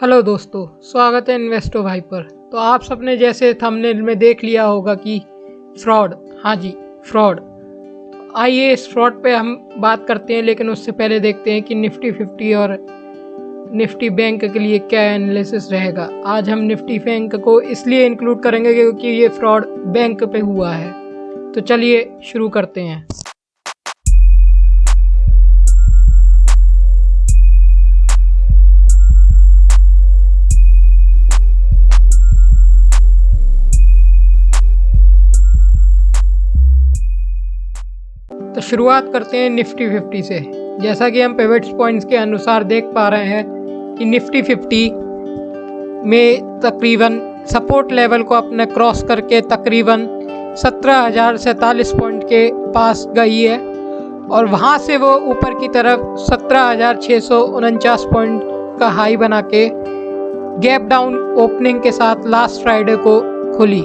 Hello दोस्तों, स्वागत है इन्वेस्टो भाई पर। तो आप सबने जैसे थंबनेल में देख लिया होगा कि फ्रॉड, हाँ जी फ्रॉड। आइए इस फ्रॉड पे हम बात करते हैं, लेकिन उससे पहले देखते हैं कि निफ्टी 50 और निफ्टी बैंक के लिए क्या एनालिसिस रहेगा। आज हम निफ्टी बैंक को इसलिए इंक्लूड करेंगे क्योंकि ये फ्रॉड बैंक पे हुआ है। तो चलिए शुरू करते हैं। तो शुरुआत करते हैं निफ्टी 50 से। जैसा कि हम पिवट पॉइंट्स के अनुसार देख पा रहे हैं कि निफ्टी 50 में तकरीबन सपोर्ट लेवल को अपने क्रॉस करके तकरीबन 17,047 पॉइंट के पास गई है और वहां से वो ऊपर की तरफ 17,649 पॉइंट का हाई बना के गैप डाउन ओपनिंग के साथ लास्ट फ्राइडे को खुली।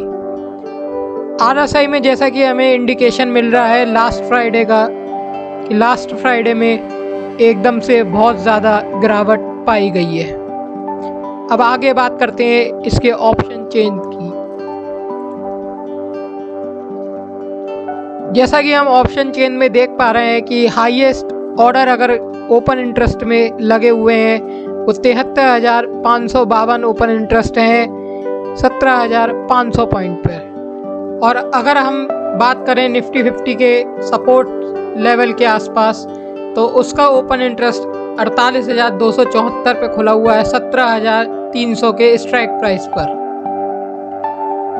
RSI में जैसा कि हमें इंडिकेशन मिल रहा है लास्ट फ्राइडे का, कि लास्ट फ्राइडे में एकदम से बहुत ज़्यादा गिरावट पाई गई है। अब आगे बात करते हैं इसके ऑप्शन चेन की। जैसा कि हम ऑप्शन चेन में देख पा रहे हैं कि हाईएस्ट ऑर्डर अगर ओपन इंटरेस्ट में लगे हुए हैं वो 73,552 ओपन इंटरेस्ट हैं 17,500 पॉइंट पर। और अगर हम बात करें निफ्टी 50 के सपोर्ट लेवल के आसपास, तो उसका ओपन इंटरेस्ट 48,274 पे खुला हुआ है 17,300 के स्ट्राइक प्राइस पर।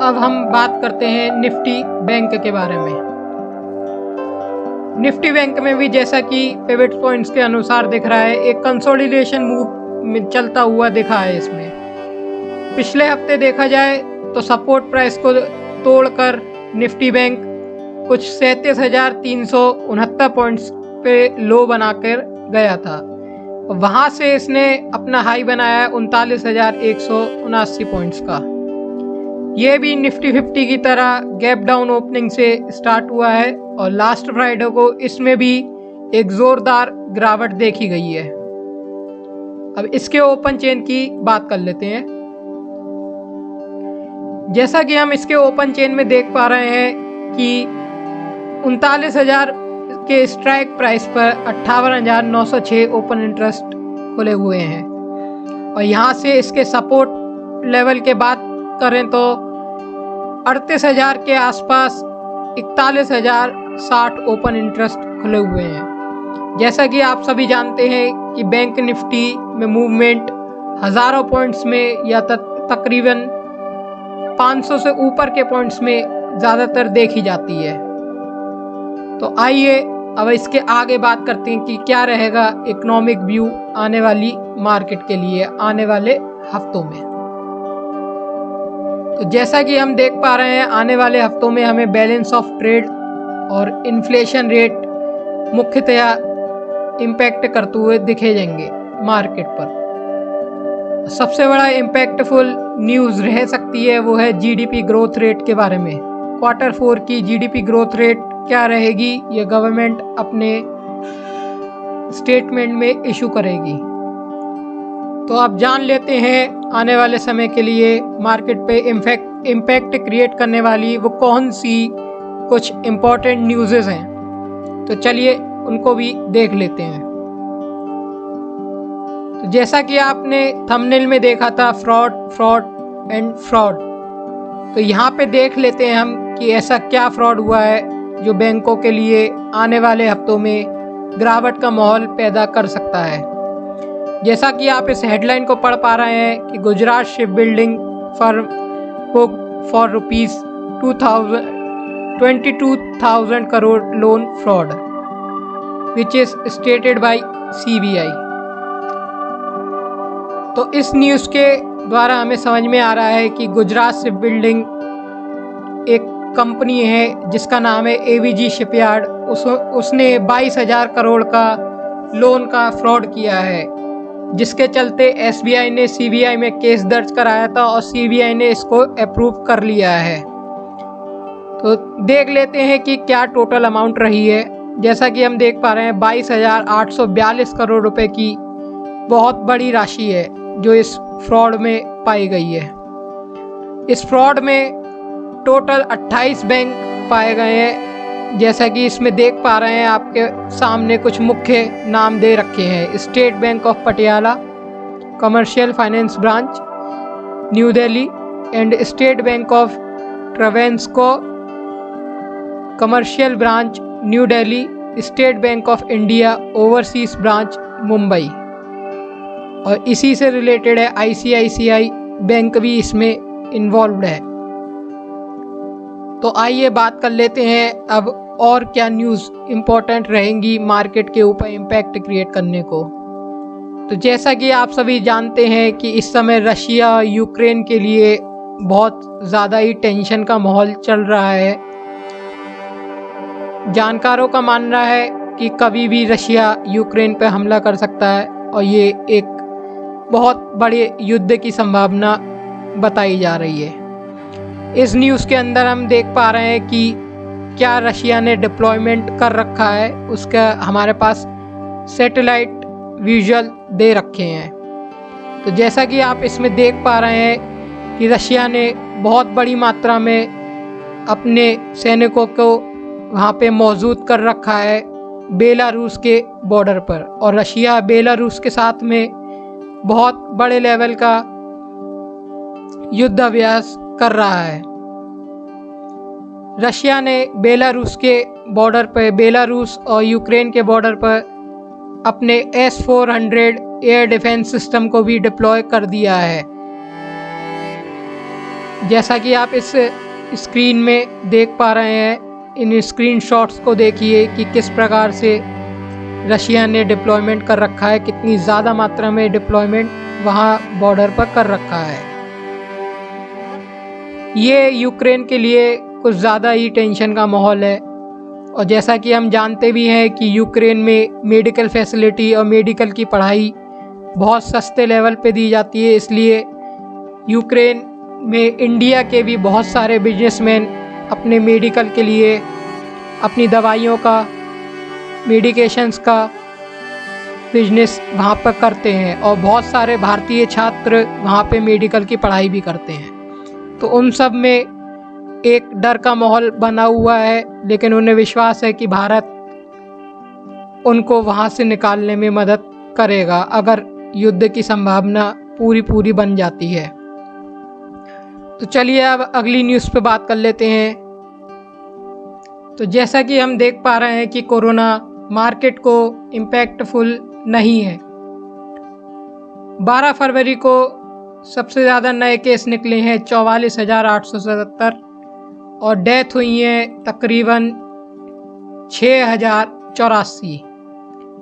अब हम बात करते हैं निफ्टी बैंक के बारे में। निफ्टी बैंक में भी जैसा कि पिवट पॉइंट्स के अनुसार दिख रहा है, एक कंसोलिडेशन मूव में चलता हुआ दिखा है। इसमें पिछले हफ्ते देखा जाए तो सपोर्ट प्राइस को तोड़कर निफ्टी बैंक कुछ 37,369 पॉइंट्स पे लो बनाकर गया था। वहां से इसने अपना हाई बनाया 39,179 पॉइंट्स का। ये भी निफ्टी 50 की तरह गैप डाउन ओपनिंग से स्टार्ट हुआ है और लास्ट फ्राइडे को इसमें भी एक जोरदार गिरावट देखी गई है। अब इसके ओपन चेन की बात कर लेते हैं। जैसा कि हम इसके ओपन चेन में देख पा रहे हैं कि 39,000 के स्ट्राइक प्राइस पर 58,906 ओपन इंटरेस्ट खुले हुए हैं और यहाँ से इसके सपोर्ट लेवल के बात करें तो 38,000 के आसपास 41,060 ओपन इंटरेस्ट खुले हुए हैं। जैसा कि आप सभी जानते हैं कि बैंक निफ्टी में मूवमेंट हज़ारों पॉइंट्स में या तकरीबन 500 से ऊपर के पॉइंट्स में ज़्यादातर देखी जाती है। तो आइए अब इसके आगे बात करते हैं कि क्या रहेगा इकोनॉमिक व्यू आने वाली मार्केट के लिए आने वाले हफ्तों में। तो जैसा कि हम देख पा रहे हैं आने वाले हफ्तों में हमें बैलेंस ऑफ ट्रेड और इन्फ्लेशन रेट मुख्यतया इम्पैक्ट करते हुए दिखे जाएंगे मार्केट पर। सबसे बड़ा इम्पैक्टफुल न्यूज़ रह सकती है वो है जीडीपी ग्रोथ रेट के बारे में। क्वार्टर 4 की जीडीपी ग्रोथ रेट क्या रहेगी, ये गवर्नमेंट अपने स्टेटमेंट में इशू करेगी। तो आप जान लेते हैं आने वाले समय के लिए मार्केट पे इम्पैक्ट क्रिएट करने वाली वो कौन सी कुछ इम्पोर्टेंट न्यूज़ेस हैं। तो चलिए उनको भी देख लेते हैं। तो जैसा कि आपने थंबनेल में देखा था फ्रॉड फ्रॉड एंड फ्रॉड, तो यहाँ पे देख लेते हैं हम कि ऐसा क्या फ्रॉड हुआ है जो बैंकों के लिए आने वाले हफ्तों में गिरावट का माहौल पैदा कर सकता है। जैसा कि आप इस हेडलाइन को पढ़ पा रहे हैं कि Gujarat ship building firm book for rupees 22,000 crore loan fraud which is stated by CBI। तो इस न्यूज़ के द्वारा हमें समझ में आ रहा है कि गुजरात शिप बिल्डिंग एक कंपनी है जिसका नाम है AVG शिपयार्ड। उसने 22,000 करोड़ का लोन का फ्रॉड किया है, जिसके चलते SBI ने CBI में केस दर्ज कराया था और CBI ने इसको अप्रूव कर लिया है। तो देख लेते हैं कि क्या टोटल अमाउंट रही है। जैसा कि हम देख पा रहे हैं 22,842 करोड़ रुपए की बहुत बड़ी राशि है जो इस फ्रॉड में पाई गई है। इस फ्रॉड में टोटल 28 बैंक पाए गए हैं। जैसा कि इसमें देख पा रहे हैं, आपके सामने कुछ मुख्य नाम दे रखे हैं। State Bank of Patiala, commercial finance branch New Delhi and State Bank of Travancore commercial branch New Delhi, State Bank of India overseas branch Mumbai. और इसी से रिलेटेड है ICICI बैंक भी इसमें इन्वॉल्व्ड है। तो आइए बात कर लेते हैं अब और क्या न्यूज़ इम्पोर्टेंट रहेंगी मार्केट के ऊपर इम्पैक्ट क्रिएट करने को। तो जैसा कि आप सभी जानते हैं कि इस समय रशिया यूक्रेन के लिए बहुत ज़्यादा ही टेंशन का माहौल चल रहा है। जानकारों का मानना है कि कभी भी रशिया यूक्रेन पर हमला कर सकता है और ये एक बहुत बड़े युद्ध की संभावना बताई जा रही है। इस न्यूज़ के अंदर हम देख पा रहे हैं कि क्या रशिया ने डिप्लॉयमेंट कर रखा है, उसका हमारे पास सैटेलाइट विजुअल दे रखे हैं। तो जैसा कि आप इसमें देख पा रहे हैं कि रशिया ने बहुत बड़ी मात्रा में अपने सैनिकों को वहाँ पे मौजूद कर रखा है बेलारूस के बॉर्डर पर, और रशिया बेलारूस के साथ में बहुत बड़े लेवल का युद्ध अभ्यास कर रहा है। रशिया ने बेलारूस के बॉर्डर पर, बेलारूस और यूक्रेन के बॉर्डर पर अपने S-400 एयर डिफेंस सिस्टम को भी डिप्लॉय कर दिया है। जैसा कि आप इस स्क्रीन में देख पा रहे हैं, इन स्क्रीनशॉट्स को देखिए कि किस प्रकार से रशिया ने डिप्लॉयमेंट कर रखा है, कितनी ज़्यादा मात्रा में डिप्लॉयमेंट वहाँ बॉर्डर पर कर रखा है। ये यूक्रेन के लिए कुछ ज़्यादा ही टेंशन का माहौल है। और जैसा कि हम जानते भी हैं कि यूक्रेन में मेडिकल फैसिलिटी और मेडिकल की पढ़ाई बहुत सस्ते लेवल पे दी जाती है, इसलिए यूक्रेन में इंडिया के भी बहुत सारे बिजनेसमैन अपने मेडिकल के लिए, अपनी दवाइयों का, मेडिकेशंस का बिजनेस वहाँ पर करते हैं, और बहुत सारे भारतीय छात्र वहाँ पे मेडिकल की पढ़ाई भी करते हैं। तो उन सब में एक डर का माहौल बना हुआ है, लेकिन उन्हें विश्वास है कि भारत उनको वहाँ से निकालने में मदद करेगा अगर युद्ध की संभावना पूरी बन जाती है। तो चलिए अब अगली न्यूज़ पे बात कर लेते हैं। तो जैसा कि हम देख पा रहे हैं कि कोरोना मार्केट को इम्पैक्टफुल नहीं है। 12 फरवरी को सबसे ज़्यादा नए केस निकले हैं 44,877 और डेथ हुई है तकरीबन 6,084,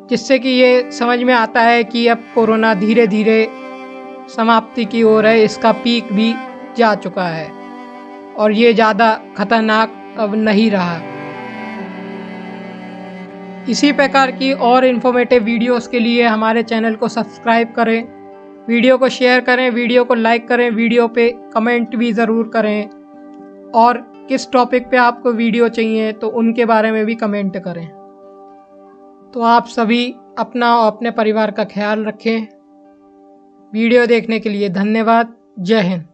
जिससे कि ये समझ में आता है कि अब कोरोना धीरे धीरे समाप्ति की ओर है। इसका पीक भी जा चुका है और ये ज़्यादा खतरनाक अब नहीं रहा। इसी प्रकार की और इन्फॉर्मेटिव वीडियोस के लिए हमारे चैनल को सब्सक्राइब करें, वीडियो को शेयर करें, वीडियो को लाइक करें, वीडियो पे कमेंट भी ज़रूर करें, और किस टॉपिक पे आपको वीडियो चाहिए तो उनके बारे में भी कमेंट करें। तो आप सभी अपना और अपने परिवार का ख्याल रखें। वीडियो देखने के लिए धन्यवाद। जय हिंद।